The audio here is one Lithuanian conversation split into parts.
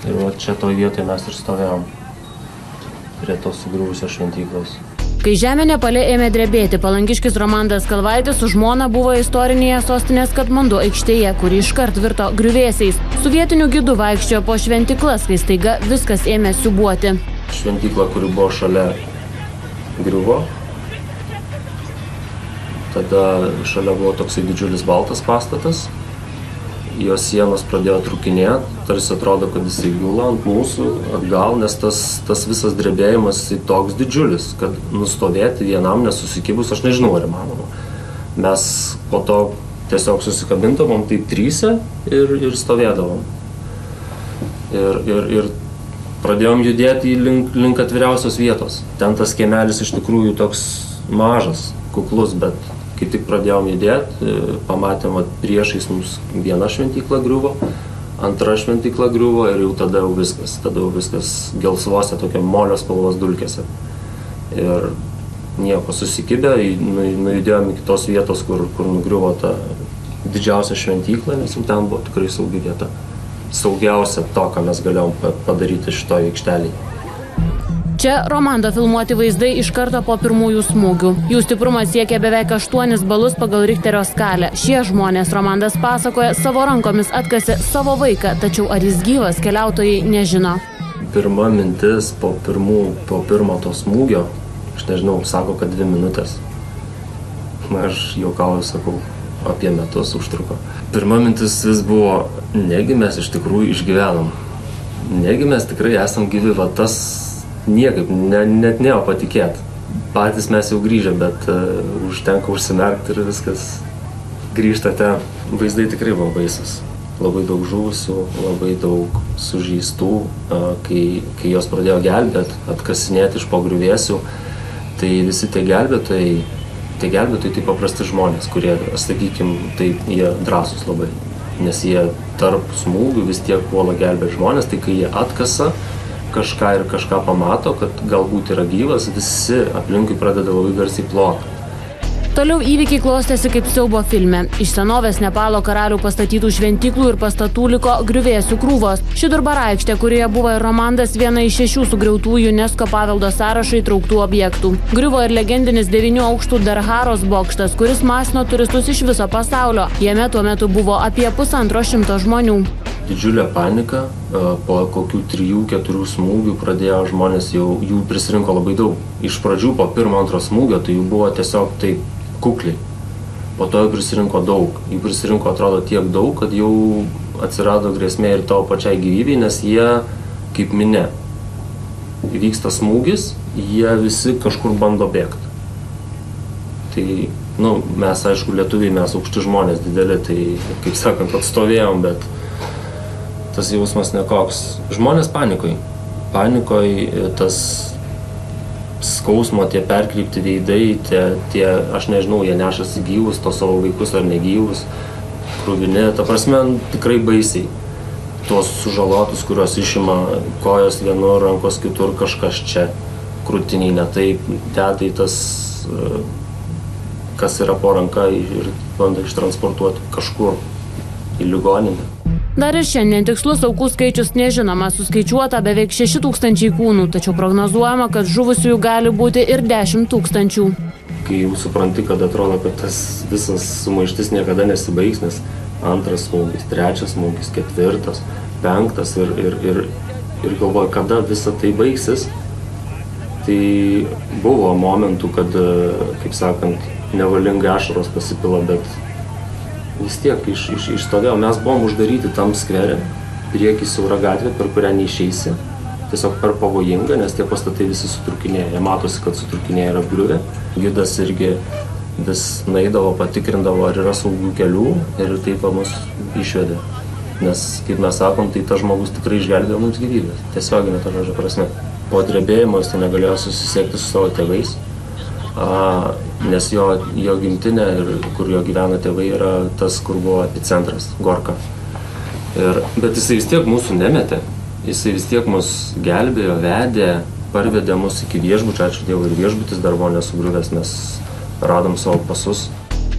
Ir va čia toj vietoje mes ir stovėjom prie tos sugriuvusios šventyklos. Kai žemė Nepale ėmė drebėti, palangiškis Romandas Kalvaitis su žmona buvo istorinėje sostinės Katmandu aikštėje, kuri iškart virto griuvėsiais. Su vietiniu gidu vaikščiojo po šventyklas, kai staiga viskas ėmė siūbuoti. Šventykla, kuri buvo šalia, griuvo. Tada šalia buvo toksai didžiulis baltas pastatas. Jos sienos pradėjo trūkinėti, tarsi atrodo, kad jisai gula ant mūsų atgal, nes tas visas drebėjimas toks didžiulis, kad nustovėti vienam nesusikibus, aš nežinau, ar įmanoma. Mes po to tiesiog susikabintavom taip tryse ir stovėdavom. Ir pradėjom judėti link atviriausios vietos. Ten tas kiemelis iš tikrųjų toks mažas, kuklus, bet kai tik pradėjom judėti, pamatėm, kad priešais mums viena šventykla griuvo, antra šventykla griuvo ir jau tada jau viskas gelsvose, tokia molio spalvos dulkėse. Ir nieko susikibę, nujudėjom iki tos vietos, kur nugriuvo ta didžiausia šventykla, nes jau ten buvo tikrai saugi vieta. Saugiausia to, ką mes galėjom padaryti šitoje aikštelėje. Čia Romando filmuoti vaizdai iš karto po pirmųjų smūgių. Jų stiprumas siekia beveik 8 balus pagal Richterio skalę. Šie žmonės, Romandas pasakoja, savo rankomis atkasė savo vaiką, tačiau ar jis gyvas, keliautojai nežino. Pirma mintis po pirmo to smūgio, aš nežinau, sako, kad 2 minutės. Aš juokauju, sakau, apie metus užtruko. Pirma mintis vis buvo, negi mes iš tikrųjų išgyvenom. Negi mes tikrai esam gyvi, va tas niekaip, net nėjo patikėti. Patys mes jau grįžę, bet užtenka užsimerkti ir viskas grįžta ten. Vaizdai tikrai buvo baisus. Labai daug žuvusių, labai daug sužeistų. Kai jos pradėjo gelbėti, atkasinėti iš po griuvėsių, tai visi tie gelbėtojai tai paprasti žmonės, kurie, sakykim, tai jie drąsūs labai. Nes jie tarp smūgių vis tiek puola gelbėti žmonės, tai kai jie atkasa kažką ir kažką pamato, kad galbūt yra gyvas, visi aplinkui pradeda labai garsiai ploti. Toliau įvykiai klostėsi kaip siaubo filme. Iš senovės Nepalo karalių pastatytų šventyklų ir pastatų liko griuvėsių krūvos. Ši Durbara aikštė, kurioje buvo ir Romandas, viena iš 6 sugriautų UNESCO paveldo sąrašą įtrauktų objektų. Griuvo ir legendinis 9 aukštų Darharos bokštas, kuris masino turistus iš viso pasaulio. Jame tuo metu buvo apie 150 žmonių. Didžiulė panika, po kokių 3-4 smūgių pradėjo žmonės, jų prisirinko labai daug. Iš pradžių po 1-2 smūgio tai jų buvo tiesiog taip kukliai. Po to jų prisirinko daug. Jų prisirinko atrodo tiek daug, kad jau atsirado grėsmė ir tavo pačiai gyvybei, nes jie, kaip minė, įvyksta smūgis, jie visi kažkur bando bėgti. Tai, mes, aišku, lietuviai, mes aukšti žmonės dideli, tai, kaip sakant, atstovėjom, bet tas jausmas nekoks. Žmonės panikoj tas skausmo, tie perkreipti veidai, tie, aš nežinau, jie nešasi gyvus, to savo vaikus ar negyvus, kruvini, ta prasme, tikrai baisiai. Tuos sužalotus, kuriuos išima kojos vienur, rankos kitur, kažkas čia, krūtiniai ne taip, deda į tas, kas yra po ranka ir bando ištransportuoti kažkur į ligoninę. Dar ir šiandien tikslus aukų skaičius nežinoma, suskaičiuota beveik 6000 kūnų, tačiau prognozuojama, kad žuvusiųjų gali būti ir 10 000. Kai jau supranti, kad atrodo, kad tas visas sumaištis niekada nesibaigs, nes 2 smūgis, 3 smūgis, 4, 5 ir galvoju, kada visa tai baigsis, tai buvo momentų, kad, kaip sakant, nevalingai ašaros pasipila, bet vis tiek išstovėjau. Mes buvom uždaryti tam skvere, priekį siaura gatvė, per kurią neišeisi. Tiesiog per pavojinga, nes tie pastatai visi sutrūkinėja. Jie matosi, kad sutrūkinėja ir apgriuvę. Gidas irgi vis naidavo, patikrindavo, ar yra saugių kelių ir taip mus išvedė. Nes, kaip mes sakom, tai tas žmogus tikrai išgelbėjo mums gyvybės. Tiesioginė to žodžio prasme. Po drebėjimo jis negalėjo susisiekti su savo tėvais. Nes jo gimtinė ir kur jo gyvena tėvai yra tas, kur buvo epicentras, Gorka. Bet jisai vis tiek mūsų nemetė, jisai vis tiek mus gelbėjo, vedė, parvedė mus iki viešbučio, ačiū Dievui, ir viešbutis dar buvo nesugriuvęs, mes radom savo pasus.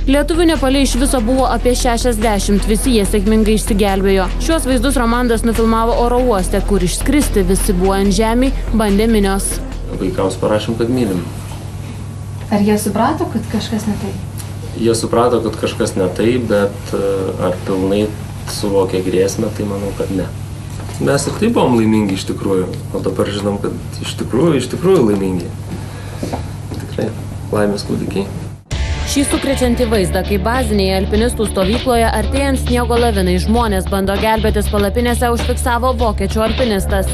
Lietuvių Nepale iš viso buvo apie 60, visi jie sėkmingai išsigelbėjo. Šiuos vaizdus Romandas nufilmavo oro uoste, kur išskristi visi buvo ant žemį, bandė minios. Vaikams parašėm, kad mylim. Ar jie suprato, kad kažkas ne taip? Jie suprato, kad kažkas ne taip, bet ar pilnai suvokė grėsmę, tai manau, kad ne. Mes ir taip buvom laimingi iš tikrųjų, o dabar žinom, kad iš tikrųjų laimingi. Tikrai, laimės kūdikiai. Šį sukrečiantį vaizdą, kai bazinėje alpinistų stovykloje artėjant sniego lavinai žmonės bando gelbėtis palapinėse, užfiksavo vokiečių alpinistas.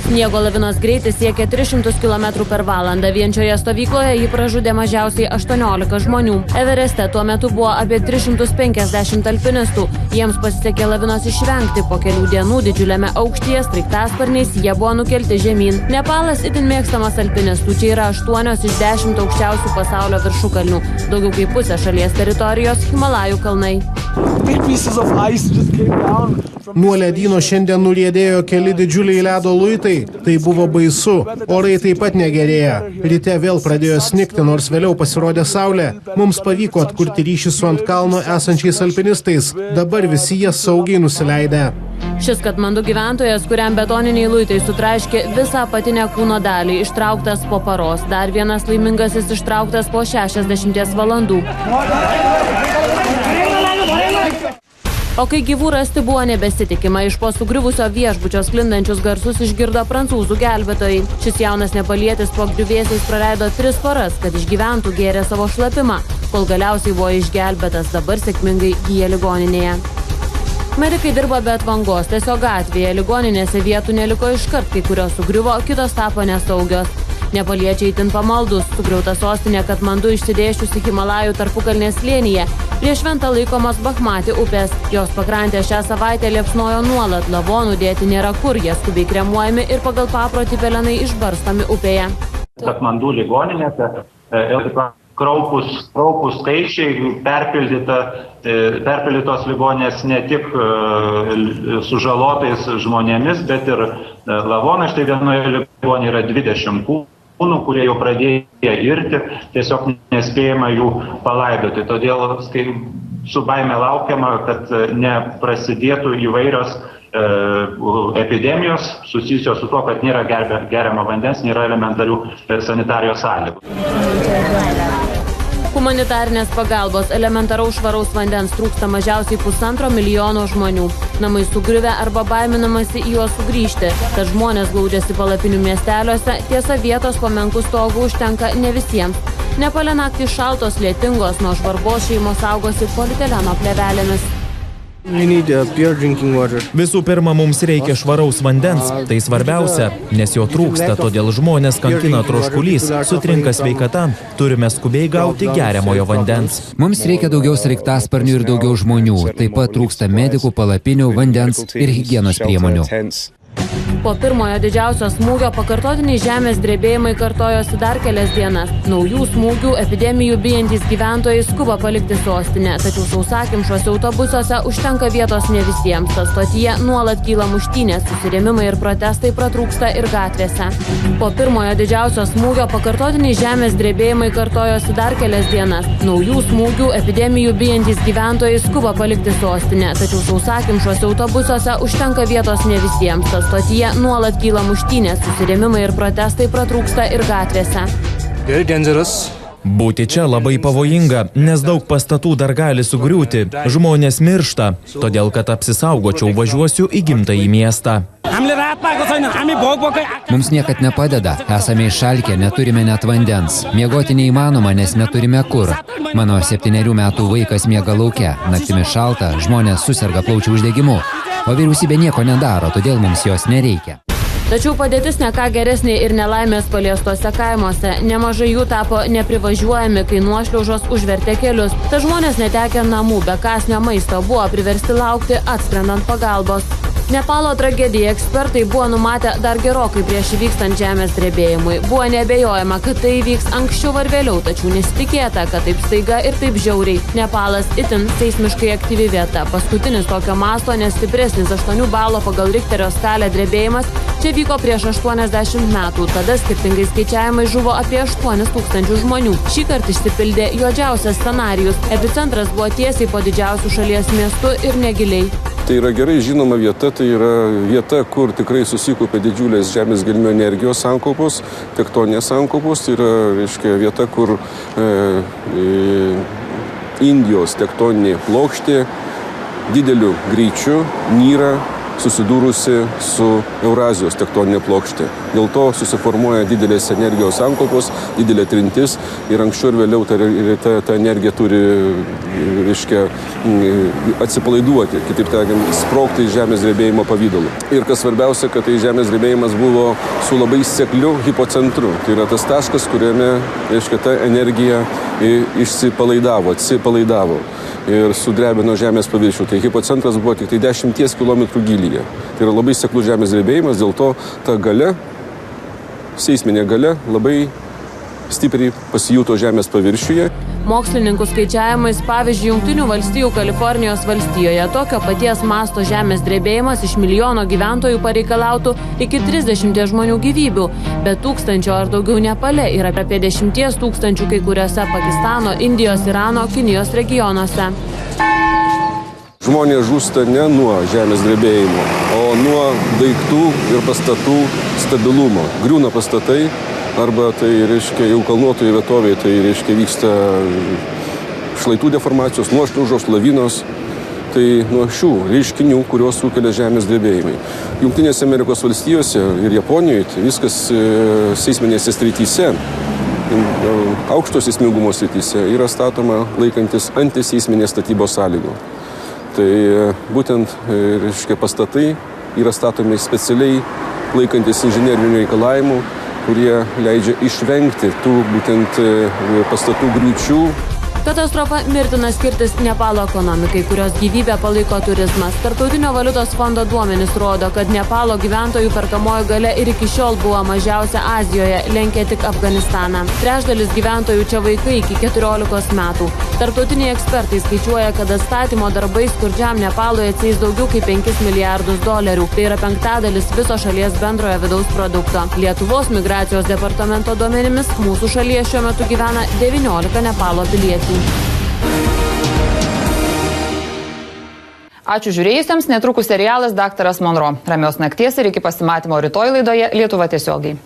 Sniego lavinos greitis siekia 300 km per valandą. Vien šioje stovykloje jį pražudė mažiausiai 18 žmonių. Evereste tuo metu buvo apie 350 alpinistų. Jiems pasisekė lavinos išvengti. Po kelių dienų didžiuliame aukštyje sraigtasparniais jie buvo nukelti žemyn. Nepalas itin mėgstamas alpinistų. Čia yra 8 iš 10 aukščiausių pasaulio viršukalnių. Daugiau kaip pusė šalies teritorijos Himalajų kalnai. Nuo ledyno šiandien nuriedėjo keli didžiuliai ledo luitai. Tai buvo baisu. Orai taip pat negerėja. Ryte vėl pradėjo snigti, nors vėliau pasirodė saulė. Mums pavyko atkurti ryšį su ant kalno esančiais alpinistais. Dabar visi jie saugiai nusileidę. Šis Katmandu gyventojas, kuriam betoniniai luitai sutraiškė visą apatinę kūno dalį, ištrauktas po paros. Dar vienas laimingasis ištrauktas po 60 valandų. O kai gyvų rasti buvo nebesitikima, iš po sugriuvusio viešbučio sklindančius garsus išgirdo prancūzų gelbėtojai. Šis jaunas nepalietis po griuvėsiais praleido 3 paras, kad išgyventų, gėrė savo šlapimą, kol galiausiai buvo išgelbėtas, dabar sėkmingai gyja ligoninėje. Medikai dirba be atvangos, tiesiog gatvėje, ligoninėse vietų neliko iškart, kai kurios sugriuvo, kitos tapo nesaugios. Nepaliečiai itin pamaldus, sugriauta sostinė Katmandu išsidėsčiusi Himalajų tarpukalnės slėnyje, prie šventą laikomos Bakhmati upės. Jos pakrantė šią savaitę liepsnojo nuolat, lavonų dėti nėra kur, jie skubiai kremuojami ir pagal paprotį pelenai išbarstomi upėje. Katmandu ligoninėse kraupus skaičiai, perpildytos ligoninės ne tik sužalotais žmonėmis, bet ir lavonai. Štai vienoje ligoninėje yra 20 kūnų, kurie jau pradėjo irti, tiesiog nespėjama jų palaidoti. Todėl su baime laukiama, kad neprasidėtų įvairios epidemijos susijusios su tuo, kad nėra geriamo vandens, nėra elementarių sanitarijos sąlygų. Humanitarinės pagalbos elementaraus švaraus vandens trūksta mažiausiai 1,5 milijono žmonių. Namai sugriuvę arba baiminamasi į juos sugrįžti. Tad žmonės glaudžiasi palapinių miesteliuose, tiesa vietos po menkų stogų užtenka ne visiems. Nepale naktys šaltos, lietingos, nuo žvarbos šeimos saugosi polietileno plėvelėmis. Visų pirma, mums reikia švaraus vandens, tai svarbiausia, nes jo trūksta, todėl žmonės kankina troškulys, sutrinka sveikata, turime skubiai gauti geriamojo vandens. Mums reikia daugiau sraigtasparnių ir daugiau žmonių, taip pat trūksta medikų, palapinių, vandens ir higienos priemonių. Po pirmojo didžiausio smūgio pakartotiniai žemės drebėjimai kartojosi dar kelias dienas. Naujų smūgių epidemijų bijantys gyventojai skuba palikti sostinę, tačiau sausakimšuose autobusuose užtenka vietos ne visiems. Tad stotyje nuolat kyla muštynės, susirėmimai ir protestai pratrūksta ir gatvėse. Po pirmojo didžiausio smūgio pakartotiniai žemės drebėjimai kartojosi dar kelias dienas. Naujų smūgių epidemijų bijantys gyventojai skuba palikti sostinę, tačiau sausakimšuose autobusuose užtenka vietos ne visiems. Tad stotyje nuolat kyla muštynės, susirėmimai ir protestai pratrūksta ir gatvėse. Būti čia labai pavojinga, nes daug pastatų dar gali sugriūti. Žmonės miršta, todėl kad apsisaugočiau važiuosiu į gimtąjį miestą. Mums niekad nepadeda, esame išalkę, neturime net vandens. Miegoti neįmanoma, nes neturime kur. Mano 7 metų vaikas miega lauke, naktimis šalta, žmonės suserga plaučių uždegimu. O vyriausybė nieko nedaro, todėl mums jos nereikia. Tačiau padėtis ne ką geresnė ir nelaimės paliestose kaimuose. Nemažai jų tapo neprivažiuojami, kai nuošliaužos užvertė kelius. Ta žmonės netekę namų, be kąsnio maisto buvo priversti laukti atskrendant pagalbos. Nepalo tragediją ekspertai buvo numatę dar gerokai prieš įvykstant žemės drebėjimui. Buvo neabejojama, kad tai įvyks anksčiau ar vėliau, tačiau nesitikėta, kad taip staiga ir taip žiauriai. Nepalas itin seismiškai aktyvi vieta. Paskutinis tokio masto nestipresnis 8 balo pagal Richterio skalę drebėjimas čia vyko prieš 80 metų. Tada skirtingais skaičiavimais žuvo apie 8000 žmonių. Šį kartą išsipildė juodžiausias scenarijus. Epicentras buvo tiesiai po didžiausių šalies miestu ir negiliai. Tai yra gerai žinoma vieta, tai yra vieta, kur tikrai susikaupė didžiulės žemės gelmių energijos sankaupos, tektoninės sankaupos. Tai yra, reiškia, vieta, kur Indijos tektoninė plokštė dideliu greičiu nyra susidūrusi su Eurazijos tektoninė plokštė. Dėl to susiformuoja didelės energijos sankopos, didelė trintis ir anksčiau ir vėliau ta energija turi, reiškia, atsipalaiduoti, kitaip tariant, sprogti žemės drebėjimo pavidalu. Ir kas svarbiausia, kad tai žemės drebėjimas buvo su labai sekliu hipocentru. Tai yra tas taškas, kuriame, reiškia, ta energija atsipalaidavo ir sudrebino žemės paviršių. Tai hipocentras buvo tik 10 km gylyje. Tai yra labai seklus žemės drebėjimas, dėl to ta galia, seisminė galia, labai stipriai pasijuto žemės paviršiuje. Mokslininkų skaičiavimais, pavyzdžiui, Jungtinių valstijų Kalifornijos valstijoje tokio paties masto žemės drebėjimas iš milijono gyventojų pareikalautų iki 30 žmonių gyvybių, bet 1000 ar daugiau Nepale ir apie 10 000 kai kuriuose Pakistano, Indijos, Irano, Kinijos regionuose. Žmonės žūsta ne nuo žemės drebėjimo, o nuo daiktų ir pastatų stabilumo. Griūna pastatai, arba tai, reiškia, jau kalnuotoje vietovėje, tai, reiškia, vyksta šlaitų deformacijos, nuošliaužos, lavinos. Tai nuo šių reiškinių, kurios sukelia žemės drebėjimai. Jungtinėse Amerikos valstijose ir Japonijoje tai viskas seisminėse srityse, aukšto seismingumo srityse yra statoma laikantis antiseisminės statybos sąlygų. Tai būtent, reiškia, pastatai yra statomi specialiai laikantis inžinerinių reikalavimų, kurie leidžia išvengti tų būtent pastatų griūčių. Katastrofa mirtina skirtis Nepalo ekonomikai, kurios gyvybę palaiko turizmas. Tarptautinio valiutos fondo duomenys rodo, kad Nepalo gyventojų perkamoji galia ir iki šiol buvo mažiausia Azijoje, lenkia tik Afganistaną. Trečdalis gyventojų čia vaikai iki 14 metų. Tarptautiniai ekspertai skaičiuoja, kad atstatymo darbai skurdžiam Nepalui atsieis daugiau kaip $5 milijardus. Tai yra 5% viso šalies bendrojo vidaus produkto. Lietuvos migracijos departamento duomenimis mūsų šalyje šiuo metu gyvena 19 Nepalo piliečių. Ačiū žiūrėjusiems, netrukus serialas Daktaras Monro. Ramios nakties ir iki pasimatymo rytoj laidoje Lietuva tiesiogiai.